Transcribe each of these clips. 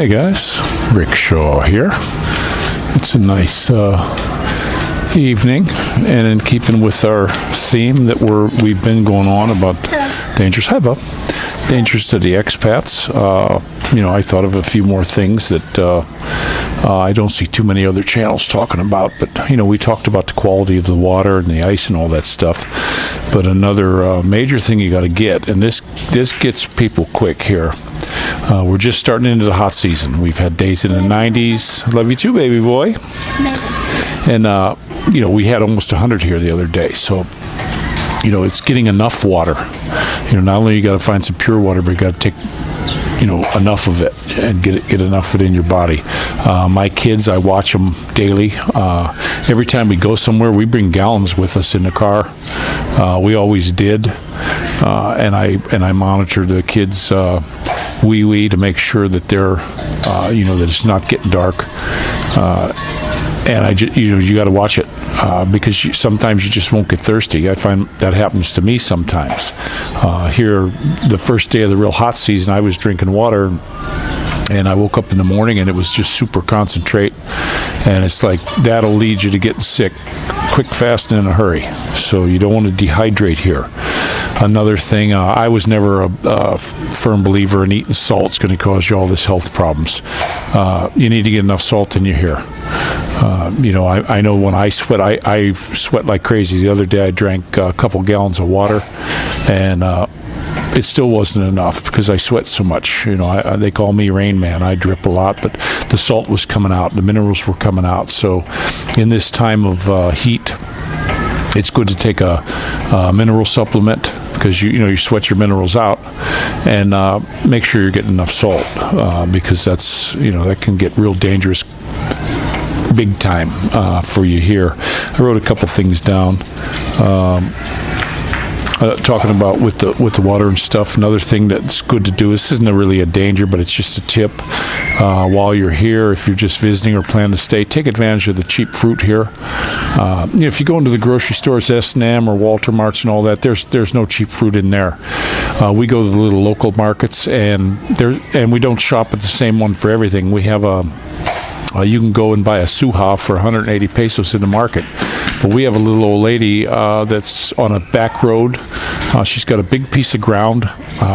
Hey guys, Rick Shaw here. It's a nice evening, and in keeping with our theme that we've been going on about dangers. Hi, Bob. Dangers to the expats. I thought of a few more things that I don't see too many other channels talking about, but we talked about the quality of the water and the ice and all that stuff. But another major thing you got to get, and this gets people quick here. We're just starting into the hot season. We've had days in the 90s. Love you too, baby boy. And we had almost 100 here the other day. So it's getting enough water. Not only you got to find some pure water, but you got to take enough of it and get enough of it in your body. My kids, I watch them daily. Every time we go somewhere, we bring gallons with us in the car. We always did, and I monitor the kids' wee to make sure that they're that it's not getting dark. And you got to watch it because sometimes you just won't get thirsty. I find that happens to me sometimes. Here, the first day of the real hot season, I was drinking water, and I woke up in the morning and it was just super concentrate, and it's like that'll lead you to getting sick quick, fast, and in a hurry. So you don't want to dehydrate here. Another thing, I was never a firm believer in eating salt. It's going to cause you all this health problems. You need to get enough salt in your hair. I know when I sweat, I sweat like crazy. The other day I drank a couple gallons of water, and it still wasn't enough because I sweat so much. They call me Rain Man. I drip a lot, but the salt was coming out. The minerals were coming out. So in this time of heat, it's good to take a mineral supplement because you sweat your minerals out, and make sure you're getting enough salt because that's that can get real dangerous big time for you here. I wrote a couple things down talking about with the water and stuff. Another thing that's good to do, this isn't really a danger, but it's just a tip. While you're here, if you're just visiting or plan to stay, take advantage of the cheap fruit here. If you go into the grocery stores, S&M or Walter Marts and all that, there's no cheap fruit in there. We go to the little local markets, and we don't shop at the same one for everything. We have you can go and buy a suha for 180 pesos in the market. But we have a little old lady that's on a back road. She's got a big piece of ground.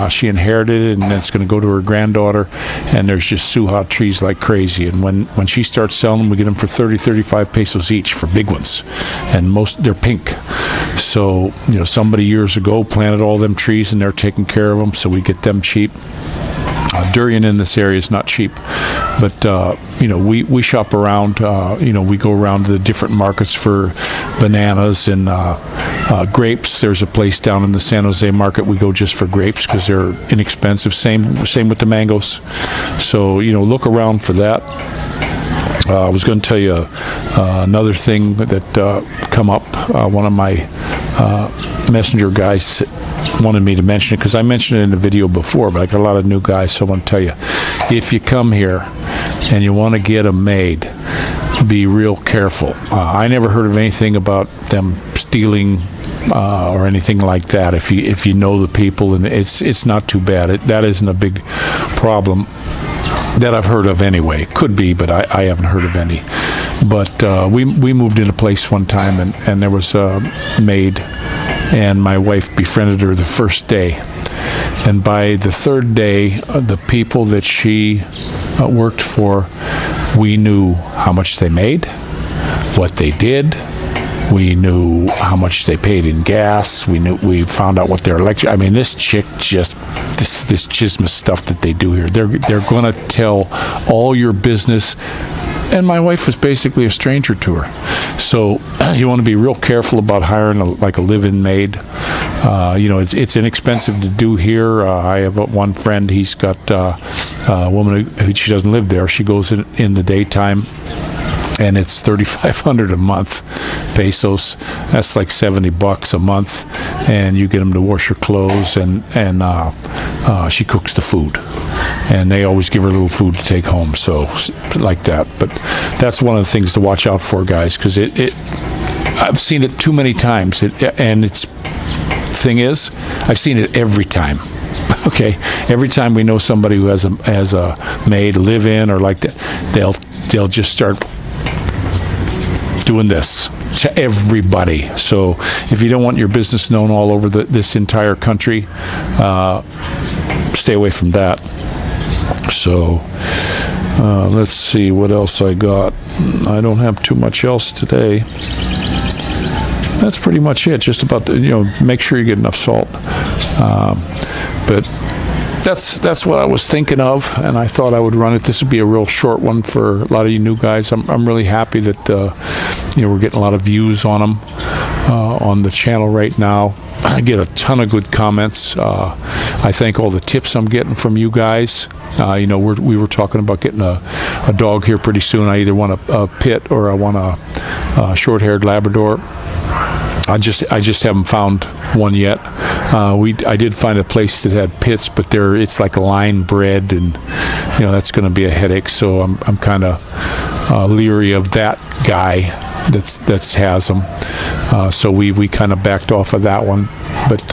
She inherited it, and it's going to go to her granddaughter. And there's just suha trees like crazy. And when she starts selling them, we get them for 30, 35 pesos each for big ones. And they're pink. So, somebody years ago planted all them trees, and they're taking care of them, so we get them cheap. Durian in this area is not cheap, but we shop around. We go around to the different markets for bananas and grapes. There's a place down in the San Jose market we go just for grapes because they're inexpensive. Same with the mangoes. So look around for that. I was going to tell you another thing that come up. One of my messenger guys wanted me to mention it because I mentioned it in the video before, but I got a lot of new guys, so I want to tell you, if you come here and you want to get them made, be real careful. I never heard of anything about them stealing or anything like that. If you know the people, and it's not too bad. That isn't a big problem that I've heard of anyway. Could be, but I haven't heard of any. But we moved in a place one time, and there was a maid, and my wife befriended her the first day. And by the third day, the people that she worked for, we knew how much they made, what they did. We knew how much they paid in gas. We found out what their electric. I mean, this chick this chismis stuff that they do here. They're going to tell all your business. And my wife was basically a stranger to her. So you want to be real careful about hiring a live-in maid. It's inexpensive to do here. I have one friend. He's got a woman who she doesn't live there. She goes in the daytime, and it's 3,500 a month pesos. That's like $70 a month, and you get them to wash your clothes, and she cooks the food. And they always give her a little food to take home, so like that. But that's one of the things to watch out for, guys, because I've seen it too many times. Thing is, I've seen it every time. Okay, every time we know somebody who has a maid live in or like that, they'll just start doing this to everybody. So if you don't want your business known all over this entire country, stay away from that. So let's see what else I got. I don't have too much else today. That's pretty much it. Just about make sure you get enough salt. But that's what I was thinking of, and I thought I would run it. This would be a real short one for a lot of you new guys. I'm really happy that we're getting a lot of views on them on the channel right now. I get a ton of good comments. I thank all the tips I'm getting from you guys. We were talking about getting a dog here pretty soon. I either want a pit or I want a short-haired Labrador. I just haven't found one yet. I did find a place that had pits, but it's like line bred, and that's going to be a headache. So I'm kind of leery of that guy that has them. So we kind of backed off of that one, but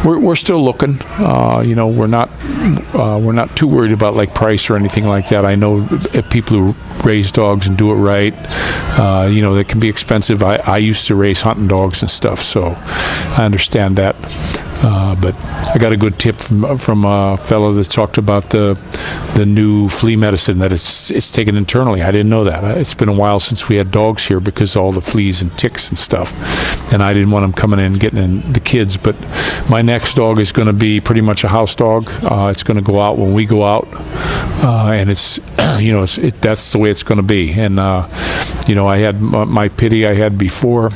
we're still looking. We're not too worried about like price or anything like that. I know if people who raise dogs and do it right, they can be expensive. I used to raise hunting dogs and stuff, so I understand that. But I got a good tip from a fellow that talked about the new flea medicine that it's taken internally. I didn't know that. It's been a while since we had dogs here because of all the fleas and ticks and stuff, and I didn't want them coming in and getting in the kids. But my next dog is going to be pretty much a house dog. It's going to go out when we go out, and it's that's the way it's going to be. And I had my pity I had before.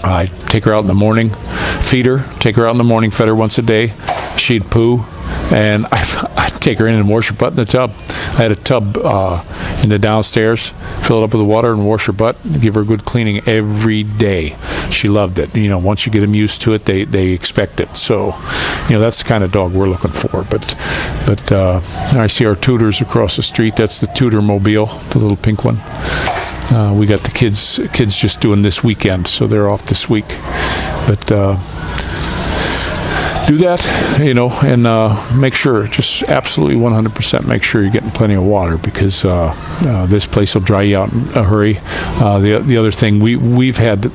I take her out in the morning, feed her, take her out in the morning, fed her once a day. She'd poo, and I'd take her in and wash her butt in the tub. I had a tub in the downstairs, fill it up with water and wash her butt, give her a good cleaning every day. She loved it. Once you get them used to it, they expect it. So, that's the kind of dog we're looking for. But I see our Tudors across the street. That's the Tudor Mobile, the little pink one. We got the kids just doing this weekend, so they're off this week. But do that, and make sure, just absolutely 100% make sure you're getting plenty of water, because this place will dry you out in a hurry. The other thing, we've had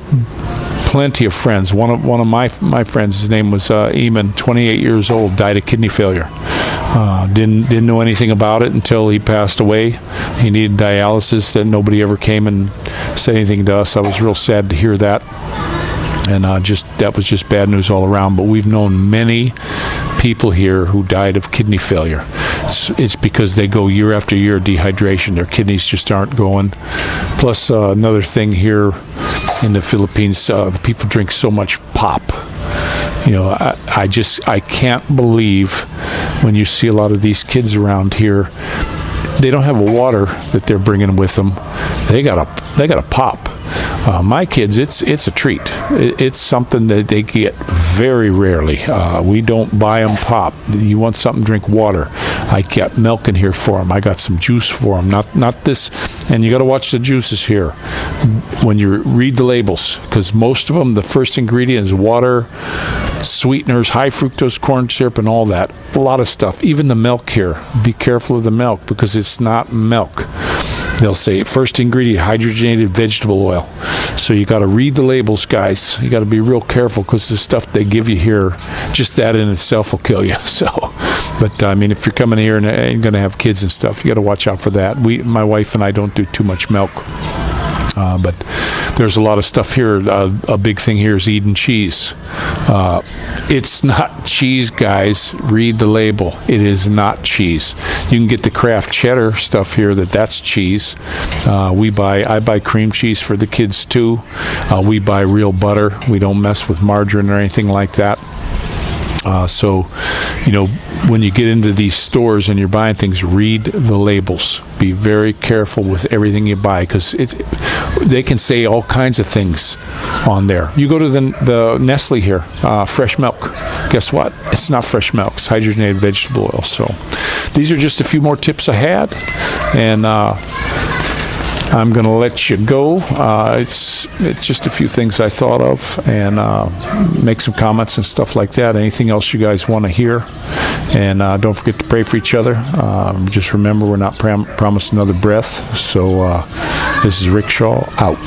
plenty of friends. One of my friends, his name was Eamon, 28 years old, died of kidney failure. Didn't know anything about it until he passed away. He needed dialysis. That nobody ever came and said anything to us. I was real sad to hear that, and that was just bad news all around. But we've known many people here who died of kidney failure. It's because they go year after year dehydration. Their kidneys just aren't going. Plus, another thing here in the Philippines, the people drink so much pop. I can't believe when you see a lot of these kids around here, they don't have a water that they're bringing with them. They got a pop. My kids, it's a treat. It's something that they get very rarely. We don't buy them pop. You want something, drink water. I got milk in here for them. I got some juice for them. Not this. And you got to watch the juices here when you read the labels, because most of them, the first ingredient is water, sweeteners, high fructose corn syrup, and all that. A lot of stuff. Even the milk here. Be careful of the milk, because it's not milk. They'll say first ingredient, hydrogenated vegetable oil. So you got to read the labels, guys. You got to be real careful, because the stuff they give you here, just that in itself will kill you. So, but if you're coming here and going to have kids and stuff, you got to watch out for that. My wife and I don't do too much milk. But there's a lot of stuff here. A big thing here is Eden cheese. It's not cheese, guys. Read the label. It is not cheese. You can get the Kraft cheddar stuff here that's cheese. I buy cream cheese for the kids too. We buy real butter. We don't mess with margarine or anything like that. So, when you get into these stores and you're buying things, read the labels. Be very careful with everything you buy, because they can say all kinds of things on there. You go to the Nestle here, fresh milk. Guess what? It's not fresh milk. It's hydrogenated vegetable oil. So these are just a few more tips I had. And I'm going to let you go. It's just a few things I thought of, and make some comments and stuff like that. Anything else you guys want to hear? And don't forget to pray for each other. Just remember, we're not promised another breath. So this is Rick Shaw, out.